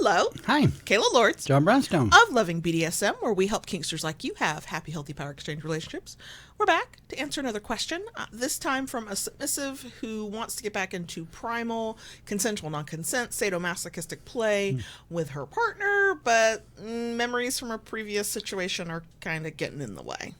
Hello. Hi. Kayla Lords. John Brownstone. Of Loving BDSM, where we help Kinksters like you have happy, healthy power exchange relationships. We're back to answer another question, this time from a submissive who wants to get back into primal, consensual non-consent, sadomasochistic play with her partner, but memories from a previous situation are kind of getting in the way.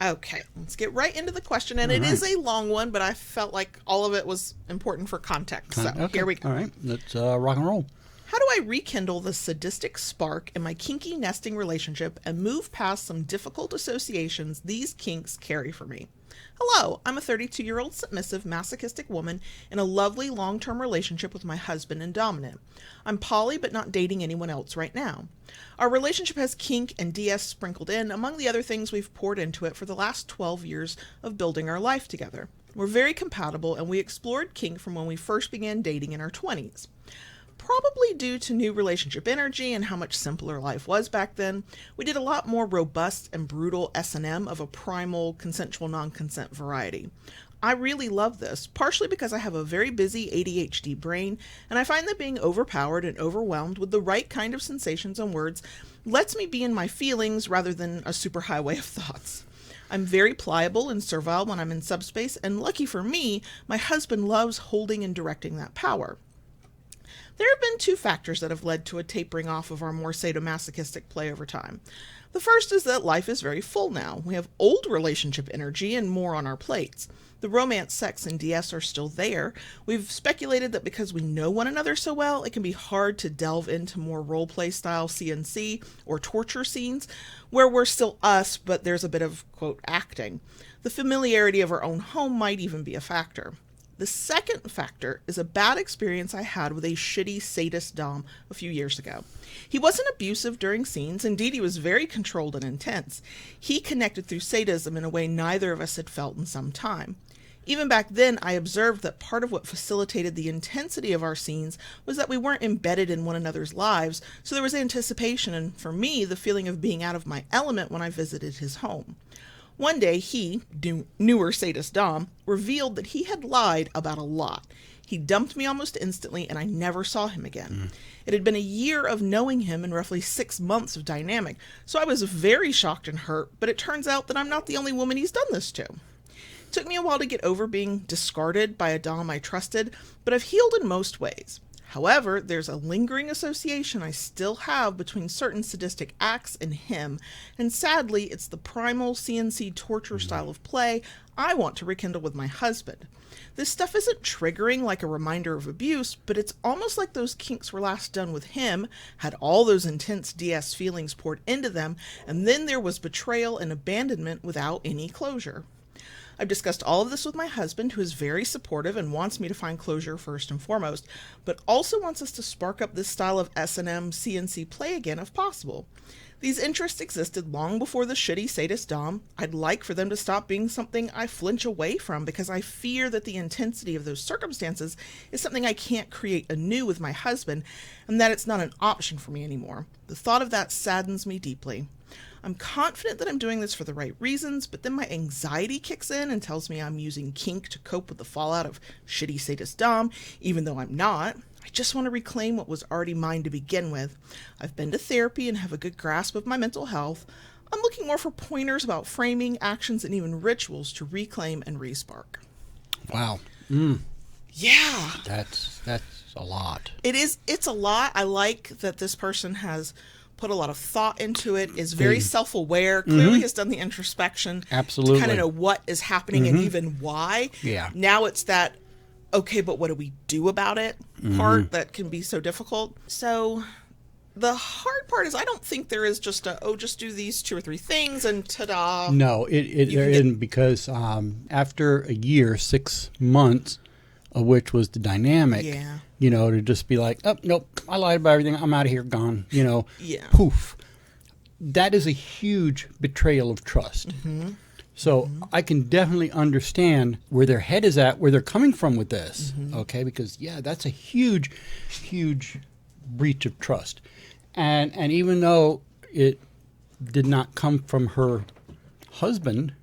Okay, let's get right into the question, and it is a long one, but I felt like all of it was important for context, so here we go. All right, let's rock and roll. How do I rekindle the sadistic spark in my kinky nesting relationship and move past some difficult associations these kinks carry for me? Hello, I'm a 32-year-old submissive masochistic woman in a lovely long-term relationship with my husband and dominant. I'm poly but not dating anyone else right now. Our relationship has kink and DS sprinkled in, among the other things we've poured into it for the last 12 years of building our life together. We're very compatible and we explored kink from when we first began dating in our 20s. Probably due to new relationship energy and how much simpler life was back then, we did a lot more robust and brutal S&M of a primal, consensual non-consent variety. I really love this, partially because I have a very busy ADHD brain, and I find that being overpowered and overwhelmed with the right kind of sensations and words lets me be in my feelings rather than a superhighway of thoughts. I'm very pliable and servile when I'm in subspace, and lucky for me, my husband loves holding and directing that power. There have been two factors that have led to a tapering off of our more sadomasochistic play over time. The first is that life is very full now. We have old relationship energy and more on our plates. The romance, sex, and DS are still there. We've speculated that because we know one another so well, it can be hard to delve into more roleplay style CNC or torture scenes where we're still us, but there's a bit of, quote, acting. The familiarity of our own home might even be a factor. The second factor is a bad experience I had with a shitty sadist dom a few years ago. He wasn't abusive during scenes. Indeed, he was very controlled and intense. He connected through sadism in a way neither of us had felt in some time. Even back then, I observed that part of what facilitated the intensity of our scenes was that we weren't embedded in one another's lives, so there was anticipation and, for me, the feeling of being out of my element when I visited his home. One day, he, newer sadist dom, revealed that he had lied about a lot. He dumped me almost instantly, and I never saw him again. It had been a year of knowing him and roughly 6 months of dynamic, so I was very shocked and hurt, but it turns out that I'm not the only woman he's done this to. It took me a while to get over being discarded by a dom I trusted, but I've healed in most ways. However, there's a lingering association I still have between certain sadistic acts and him, and sadly, it's the primal CNC torture style of play I want to rekindle with my husband. This stuff isn't triggering like a reminder of abuse, but it's almost like those kinks were last done with him, had all those intense DS feelings poured into them, and then there was betrayal and abandonment without any closure. I've discussed all of this with my husband, who is very supportive and wants me to find closure first and foremost, but also wants us to spark up this style of S&M CNC play again if possible. These interests existed long before the shitty sadist dom. I'd like for them to stop being something I flinch away from because I fear that the intensity of those circumstances is something I can't create anew with my husband and that it's not an option for me anymore. The thought of that saddens me deeply. I'm confident that I'm doing this for the right reasons, but then my anxiety kicks in and tells me I'm using kink to cope with the fallout of shitty sadist dom, even though I'm not. I just want to reclaim what was already mine to begin with. I've been to therapy and have a good grasp of my mental health. I'm looking more for pointers about framing, actions, and even rituals to reclaim and respark. Wow. Yeah. That's a lot. It's a lot. I like that this person has put a lot of thought into it, is very self-aware, clearly has done the introspection. Absolutely. To kind of know what is happening and even why. Yeah. Now it's that, okay, but what do we do about it part that can be so difficult. So the hard part is I don't think there is just just do these 2 or 3 things and ta-da. No, there isn't, because after a year, 6 months, of which was the dynamic, to just be like, oh, nope, I lied about everything, I'm out of here, gone, poof. That is a huge betrayal of trust. So I can definitely understand where their head is at, where they're coming from with this, okay? Because, that's a huge, huge breach of trust. And even though it did not come from her husband,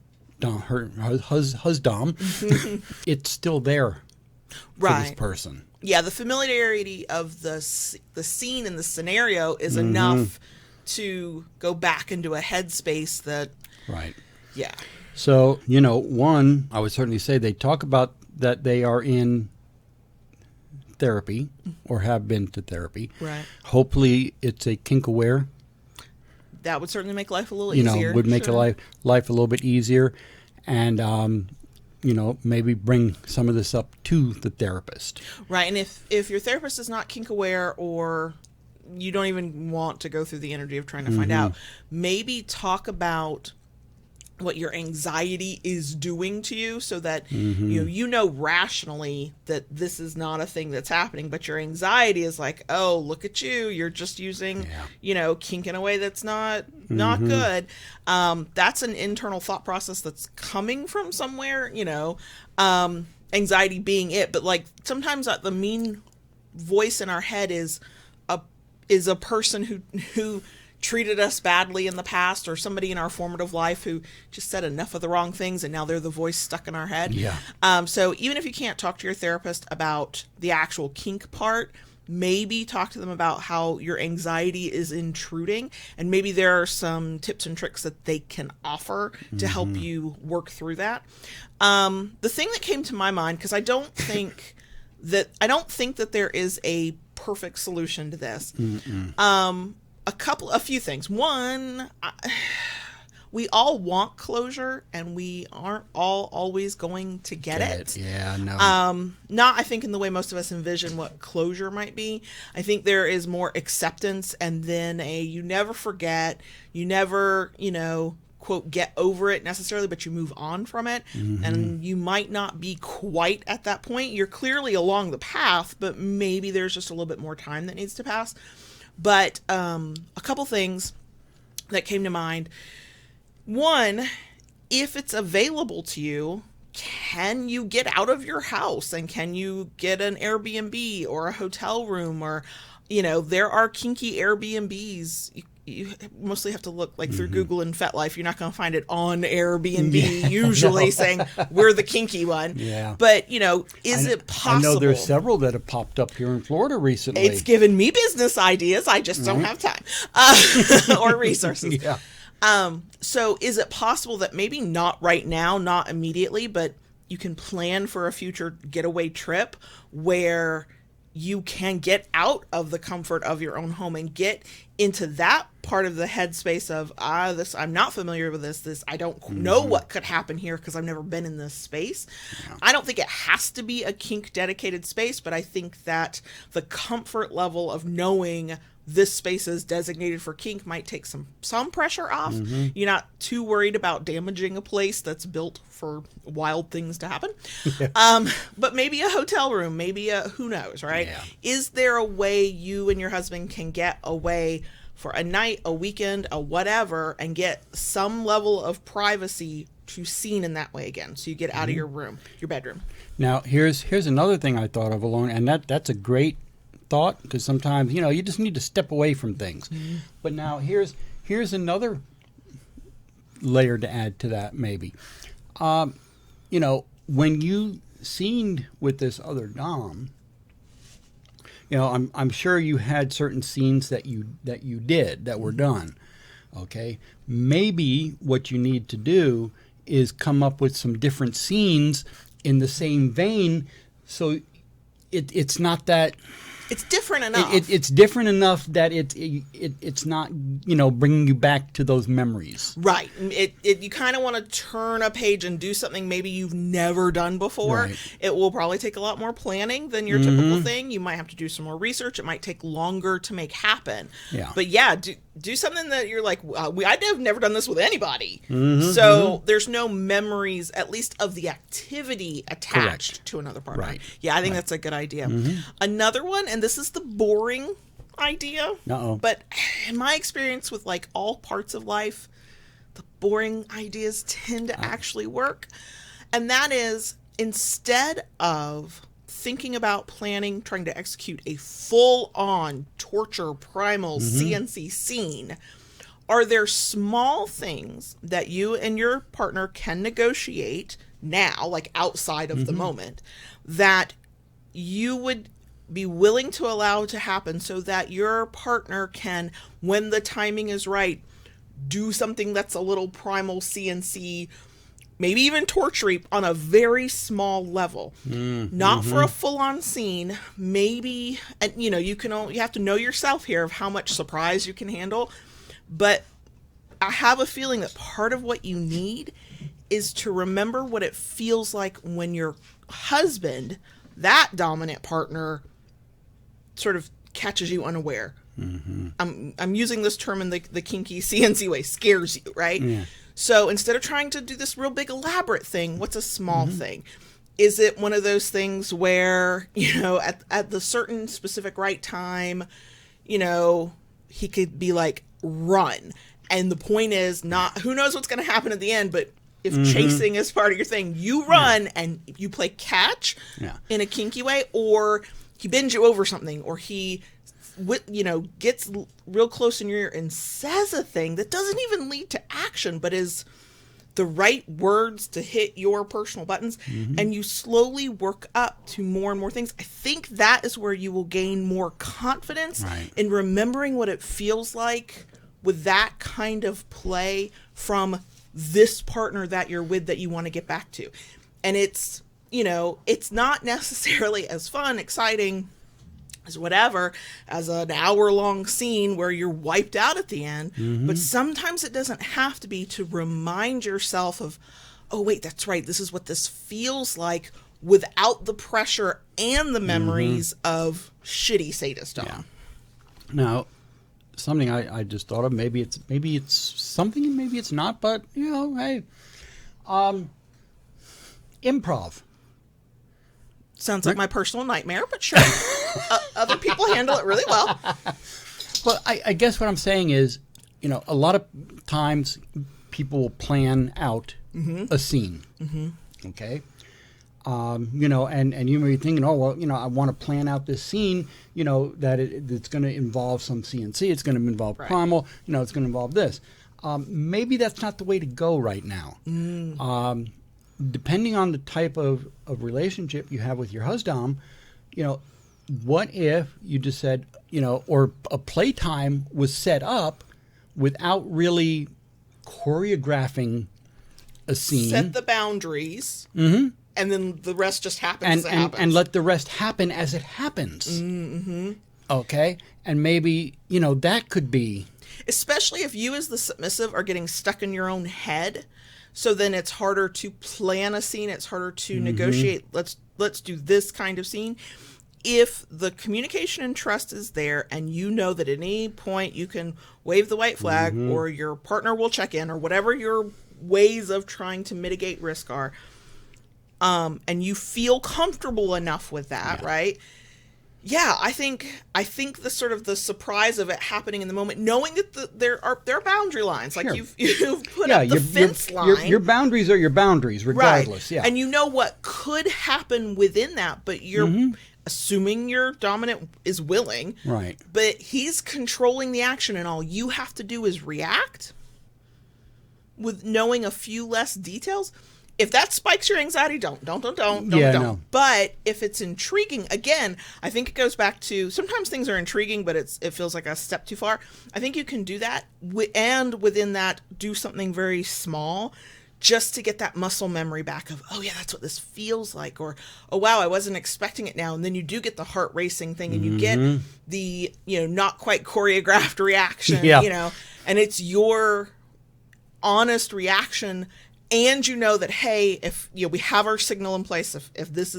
her husdom, it's still there for this person. Yeah, the familiarity of the scene and the scenario is enough to go back into a headspace that... Right. Yeah. So, one, I would certainly say they talk about that they are in therapy or have been to therapy. Right. Hopefully it's a kink aware. That would certainly make life a little easier. Would make life a little bit easier. And, maybe bring some of this up to the therapist. Right. And if your therapist is not kink aware, or you don't even want to go through the energy of trying to find out, maybe talk about what your anxiety is doing to you, so that you know rationally that this is not a thing that's happening, but your anxiety is like, oh, look at you're just using kink in a way that's not good. That's an internal thought process that's coming from somewhere, anxiety being it, but like sometimes the mean voice in our head is a person who treated us badly in the past, or somebody in our formative life who just said enough of the wrong things, and now they're the voice stuck in our head. Yeah. So even if you can't talk to your therapist about the actual kink part, maybe talk to them about how your anxiety is intruding, and maybe there are some tips and tricks that they can offer to help you work through that. The thing that came to my mind, because I don't think that there is a perfect solution to this. A few things. One, we all want closure, and we aren't all always going to get it. Yeah, no. Not, I think, in the way most of us envision what closure might be. I think there is more acceptance, and then you never forget, you never, quote, get over it necessarily, but you move on from it. And you might not be quite at that point. You're clearly along the path, but maybe there's just a little bit more time that needs to pass. But a couple things that came to mind. One, if it's available to you, can you get out of your house, and can you get an Airbnb or a hotel room, or, there are kinky Airbnbs. You mostly have to look through Google and FetLife. You're not going to find it on Airbnb usually saying we're the kinky one. Yeah. But, is it possible? I know there's several that have popped up here in Florida recently. It's given me business ideas. I just don't have time or resources. Yeah. So is it possible that maybe not right now, not immediately, but you can plan for a future getaway trip where you can get out of the comfort of your own home and get into that part of the headspace of, I'm not familiar with this, I don't know what could happen here because I've never been in this space. Yeah. I don't think it has to be a kink dedicated space, but I think that the comfort level of knowing this space is designated for kink might take some pressure off. You're not too worried about damaging a place that's built for wild things to happen. But maybe a hotel room, maybe who knows, right? Yeah. Is there a way you and your husband can get away for a night, a weekend, a whatever, and get some level of privacy to scene in that way again? So you get out of your room, your bedroom. Now, here's another thing I thought of alone, and that's a great thought, because sometimes you just need to step away from things. But now here's another layer to add to that. Maybe when you scened with this other dom, I'm sure you had certain scenes that you did that were done. Okay, maybe what you need to do is come up with some different scenes in the same vein, so it's not that. It's different enough. It's different enough that it's not bringing you back to those memories. Right. You kind of want to turn a page and do something maybe you've never done before. Right. It will probably take a lot more planning than your typical thing. You might have to do some more research. It might take longer to make happen. Yeah. But yeah, do something that you're like, I've never done this with anybody. So there's no memories, at least of the activity attached to another partner. Right. Yeah, I think that's a good idea. Another one, and this is the boring idea, but in my experience with all parts of life, the boring ideas tend to actually work. And that is, instead of thinking about planning, trying to execute a full-on torture, primal CNC scene, are there small things that you and your partner can negotiate now, outside of the moment, that you would be willing to allow it to happen so that your partner can, when the timing is right, do something that's a little primal CNC, maybe even torture on a very small level, not for a full-on scene. Maybe, and you know, you have to know yourself here of how much surprise you can handle. But I have a feeling that part of what you need is to remember what it feels like when your husband, that dominant partner, sort of catches you unaware. I'm using this term in the kinky CNC way, scares you, right? Yeah. So instead of trying to do this real big elaborate thing, what's a small thing? Is it one of those things where, you know, at the certain specific right time, you know, he could be like, run. And the point is not, who knows what's going to happen at the end, but if chasing is part of your thing, you run and you play catch in a kinky way, or he bends you over something, or he, you know, gets real close in your ear and says a thing that doesn't even lead to action, but is the right words to hit your personal buttons. And you slowly work up to more and more things. I think that is where you will gain more confidence in remembering what it feels like with that kind of play from this partner that you're with that you want to get back to. And it's, you know, it's not necessarily as fun, exciting as whatever, as an hour-long scene where you're wiped out at the end. But sometimes it doesn't have to be, to remind yourself of, oh, wait, that's right, this is what this feels like without the pressure and the memories of shitty sadist dom. Yeah. Now, something I just thought of, maybe it's something and maybe it's not, but, you know, hey, improv. Sounds like my personal nightmare, but sure. Other people handle it really well. Well, I guess what I'm saying is, you know, a lot of times people will plan out a scene. Okay? You know, and you may be thinking, oh, well, you know, I want to plan out this scene, you know, that it's going to involve some CNC, it's going to involve primal, you know, it's going to involve this. Maybe that's not the way to go right now. Depending on the type of relationship you have with your husdom, you know, what if you just said, you know, or a playtime was set up without really choreographing a scene. Set the boundaries. And then the rest just happens as it happens. And let the rest happen as it happens. Okay? And maybe, you know, that could be... Especially if you as the submissive are getting stuck in your own head. So then it's harder to plan a scene. It's harder to negotiate. Let's do this kind of scene. If the communication and trust is there, and you know that at any point you can wave the white flag, or your partner will check in, or whatever your ways of trying to mitigate risk are, and you feel comfortable enough with that, right? Yeah, I think the sort of the surprise of it happening in the moment, knowing that there are boundary lines, like you've put up the fence line. Your boundaries are your boundaries, regardless. Yeah, and you know what could happen within that, but you're assuming your dominant is willing, right? But he's controlling the action, and all you have to do is react with knowing a few less details. If that spikes your anxiety, don't. No. But if it's intriguing, again, I think it goes back to, sometimes things are intriguing, but it feels like a step too far. I think you can do that, and within that, do something very small, just to get that muscle memory back of, oh yeah, that's what this feels like, or, oh wow, I wasn't expecting it now. And then you do get the heart racing thing, and you get the, you know, not quite choreographed reaction, you know, and it's your honest reaction. And you know that, hey, if, you know, we have our signal in place, if this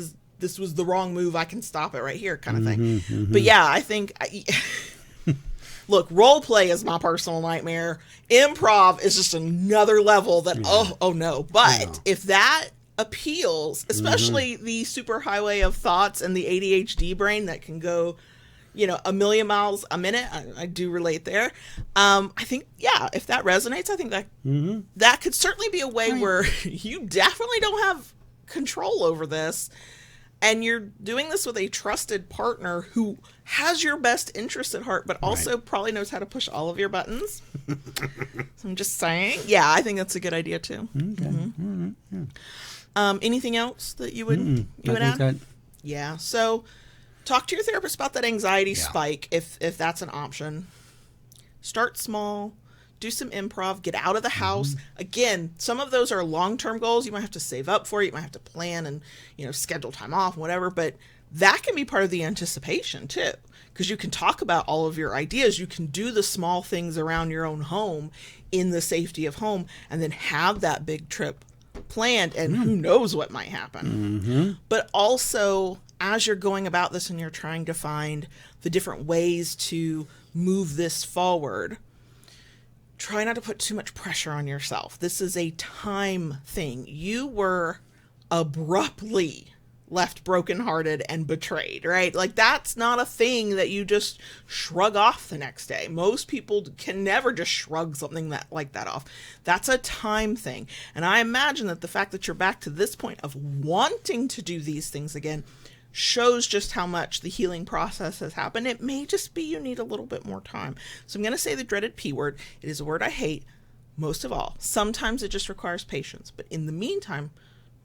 was the wrong move, I can stop it right here, kind of thing. But yeah, I think, look, role play is my personal nightmare. Improv is just another level that, oh no. But if that appeals, especially the superhighway of thoughts and the ADHD brain that can go, you know, a million miles a minute, I do relate there. I think, yeah, if that resonates, I think that that could certainly be a way where you definitely don't have control over this, and you're doing this with a trusted partner who has your best interest at heart, but also probably knows how to push all of your buttons. So I'm just saying, yeah, I think that's a good idea too. Okay. Anything else that you would add? Yeah, so Talk to your therapist about that anxiety spike if that's an option. Start small. Do some improv. Get out of the house. Again, some of those are long-term goals. You might have to save up for it. You might have to plan and, schedule time off, whatever. But that can be part of the anticipation too, because you can talk about all of your ideas. You can do the small things around your own home in the safety of home, and then have that big trip planned, and who knows what might happen. But also, as you're going about this and you're trying to find the different ways to move this forward, try not to put too much pressure on yourself. This is a time thing. You were abruptly left brokenhearted and betrayed, right? Like, that's not a thing that you just shrug off the next day. Most people can never just shrug something like that off. That's a time thing. And I imagine that the fact that you're back to this point of wanting to do these things again shows just how much the healing process has happened. It may just be you need a little bit more time. So I'm going to say the dreaded P word. It is a word I hate most of all. Sometimes it just requires patience. But in the meantime,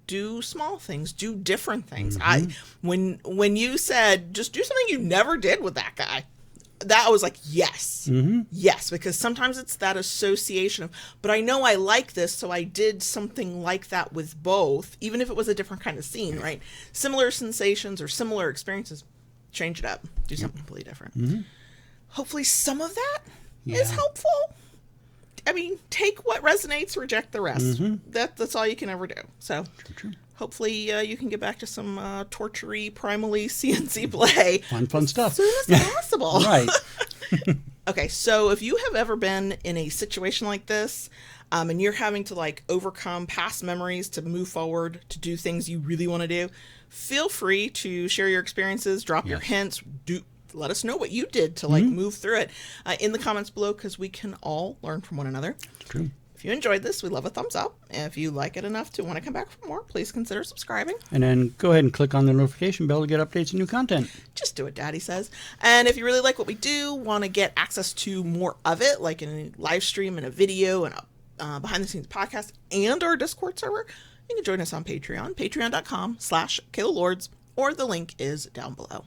do small things, do different things. When you said just do something you never did with that guy, that was like, yes, yes, because sometimes it's that association of, but I know I like this, so I did something like that with both, even if it was a different kind of scene, right? Similar sensations or similar experiences, change it up, do something completely different. Hopefully some of that is helpful. I mean, take what resonates, reject the rest. That's all you can ever do. So hopefully you can get back to some torture-y, primally CNC play. Fun stuff. As soon as possible. Right. Okay, so if you have ever been in a situation like this, and you're having to overcome past memories to move forward, to do things you really want to do, feel free to share your experiences, drop your hints, let us know what you did to move through it in the comments below, because we can all learn from one another. True. If you enjoyed this, we love a thumbs up. And if you like it enough to want to come back for more, please consider subscribing. And then go ahead and click on the notification bell to get updates and new content. Just do it, Daddy says. And if you really like what we do, want to get access to more of it, like in a live stream and a video and a behind-the-scenes podcast and our Discord server, you can join us on Patreon, patreon.com/KaylaLords, or the link is down below.